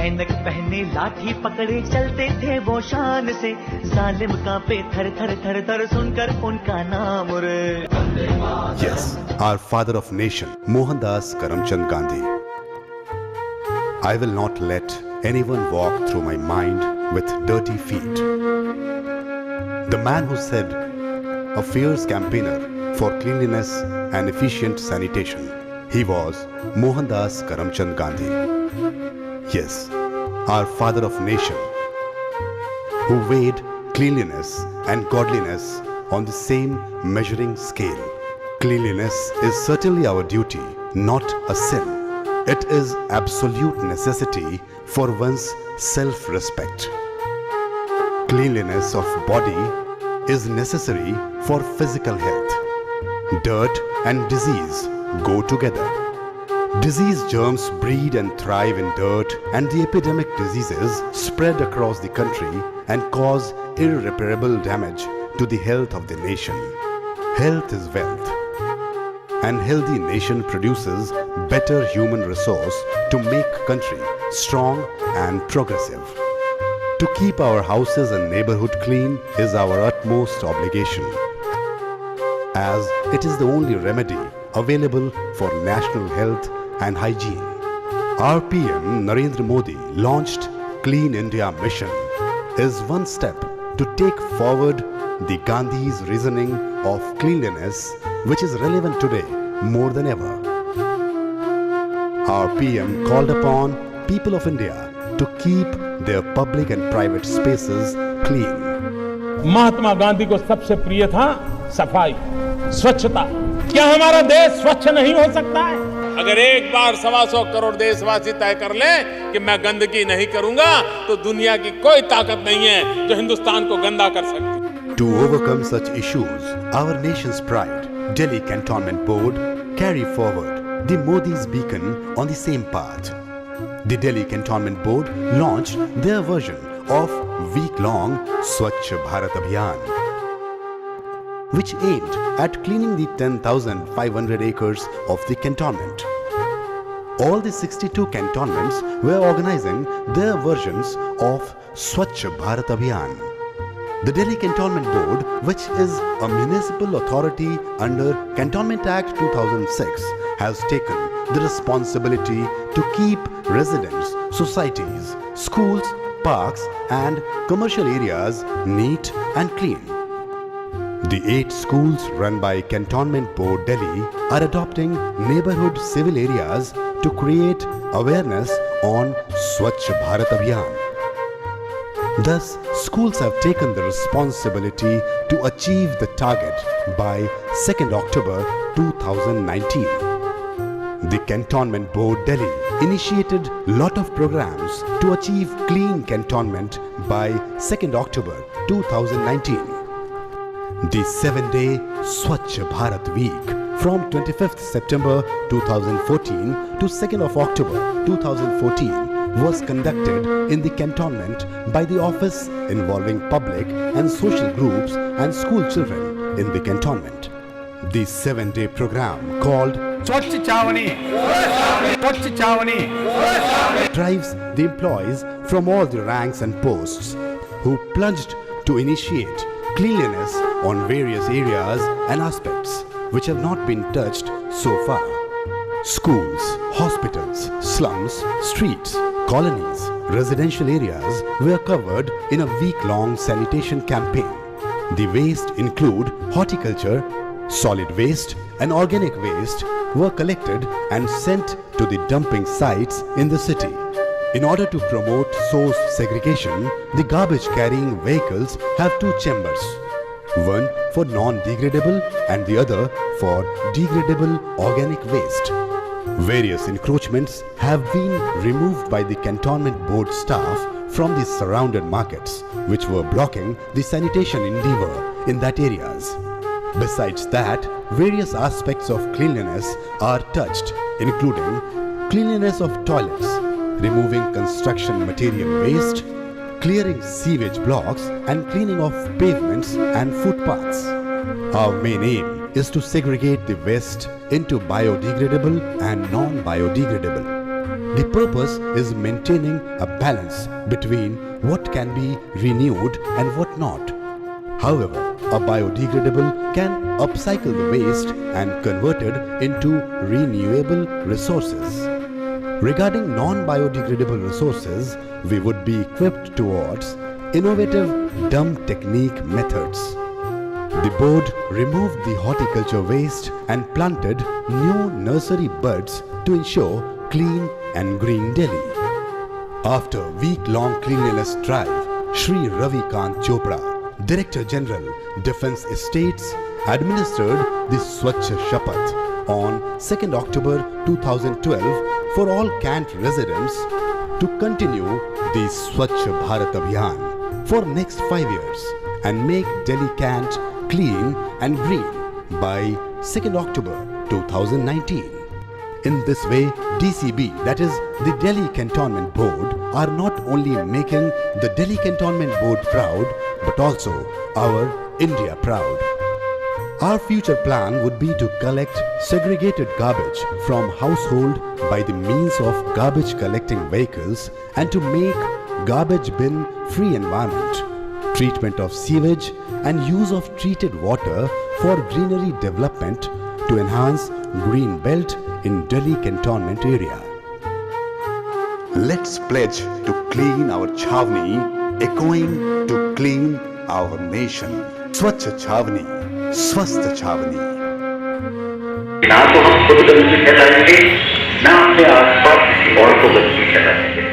ऐनक पहने लाठी पकड़े चलते थे वो शान से, जालिम कांपे थर थर थर थर सुनकर उनका नाम रे। Yes, our father of nation, Mohandas Karamchand Gandhi. I will not let anyone walk through my mind with dirty feet. The man who said, a fierce campaigner for cleanliness and efficient sanitation, he was Mohandas Karamchand Gandhi. Yes, our father of nation, who weighed cleanliness and godliness on the same measuring scale. Cleanliness is certainly our duty, not a sin. It is absolute necessity for one's self-respect. Cleanliness of body is necessary for physical health. Dirt and disease go together. Disease germs breed and thrive in dirt, and the epidemic diseases spread across the country and cause irreparable damage to the health of the nation. Health is wealth. An healthy nation produces better human resource to make country strong and progressive. To keep our houses and neighborhood clean is our utmost obligation, as it is the only remedy available for national health and hygiene. Our PM Narendra Modi launched Clean India Mission is one step to take forward the Gandhi's reasoning of cleanliness, which is relevant today more than ever. Our PM called upon people of India to keep their public and private spaces clean. Mahatma Gandhi को सबसे प्रिय था सफाई, स्वच्छता। क्या हमारा देश स्वच्छ नहीं हो सकता है? अगर एक बार 125 करोड़ देशवासी तय कर ले कि मैं गंदगी नहीं करूंगा, तो दुनिया की कोई ताकत नहीं है जो हिंदुस्तान को गंदा कर सकती। To overcome such issues, our nation's pride, Delhi Cantonment Board, carry forward the Modi's beacon on the same path. The Delhi Cantonment Board launched their version of week-long Swachh Bharat Abhiyan, which aimed at cleaning the 10,500 acres of the cantonment. All the 62 cantonments were organizing their versions of Swachh Bharat Abhiyan. The Delhi Cantonment Board, which is a municipal authority under Cantonment Act 2006, has taken the responsibility to keep residents, societies, schools, parks and commercial areas neat and clean. The 8 schools run by Cantonment Board Delhi are adopting neighborhood civil areas to create awareness on Swachh Bharat Abhiyan. Thus, schools have taken the responsibility to achieve the target by 2nd October 2019. The Cantonment Board Delhi initiated lot of programs to achieve clean cantonment by 2nd October 2019. The 7-day Swachh Bharat Week from 25th September 2014 to 2nd of October 2014 was conducted in the cantonment by the office involving public and social groups and school children in the cantonment. The 7-day program called Swachh Chawani drives the employees from all the ranks and posts who plunged to initiate cleanliness on various areas and aspects which have not been touched so far. Schools, hospitals, slums, streets, colonies, residential areas were covered in a week-long sanitation campaign. The waste include horticulture, solid waste and organic waste were collected and sent to the dumping sites in the city. In order to promote source segregation, the garbage carrying vehicles have 2 chambers, one for non-degradable and the other for degradable organic waste. Various encroachments have been removed by the Cantonment Board staff from the surrounded markets, which were blocking the sanitation endeavor in that areas. Besides that, various aspects of cleanliness are touched, including cleanliness of toilets, removing construction material waste, clearing sewage blocks and cleaning of pavements and footpaths. Our main aim is to segregate the waste into biodegradable and non-biodegradable. The purpose is maintaining a balance between what can be renewed and what not. However, a biodegradable can upcycle the waste and convert it into renewable resources. Regarding non-biodegradable resources, we would be equipped towards innovative dump technique methods. The board removed the horticulture waste and planted new nursery buds to ensure clean and green Delhi. After week-long cleanliness drive, Shri Ravi Kant Chopra, Director General, Defence Estates, administered the Swachh Shapath on 2nd October 2012 for all Cant residents to continue the Swachh Bharat Abhiyan for next 5 years and make Delhi Cant clean and green by 2nd October 2019. In this way, DCB, that is the Delhi Cantonment Board, are not only making the Delhi Cantonment Board proud, but also our India proud. Our future plan would be to collect segregated garbage from household by the means of garbage collecting vehicles and to make garbage bin free environment, treatment of sewage and use of treated water for greenery development to enhance green belt in Delhi Cantonment area. Let's pledge to clean our Chhavni, echoing to clean our nation. Swachh Chhavni, Swasth Chhavni. ना तो हम खुद गंदगी फैलाएंगे, ना अपने आसपास किसी और को गंदगी फैलाएंगे।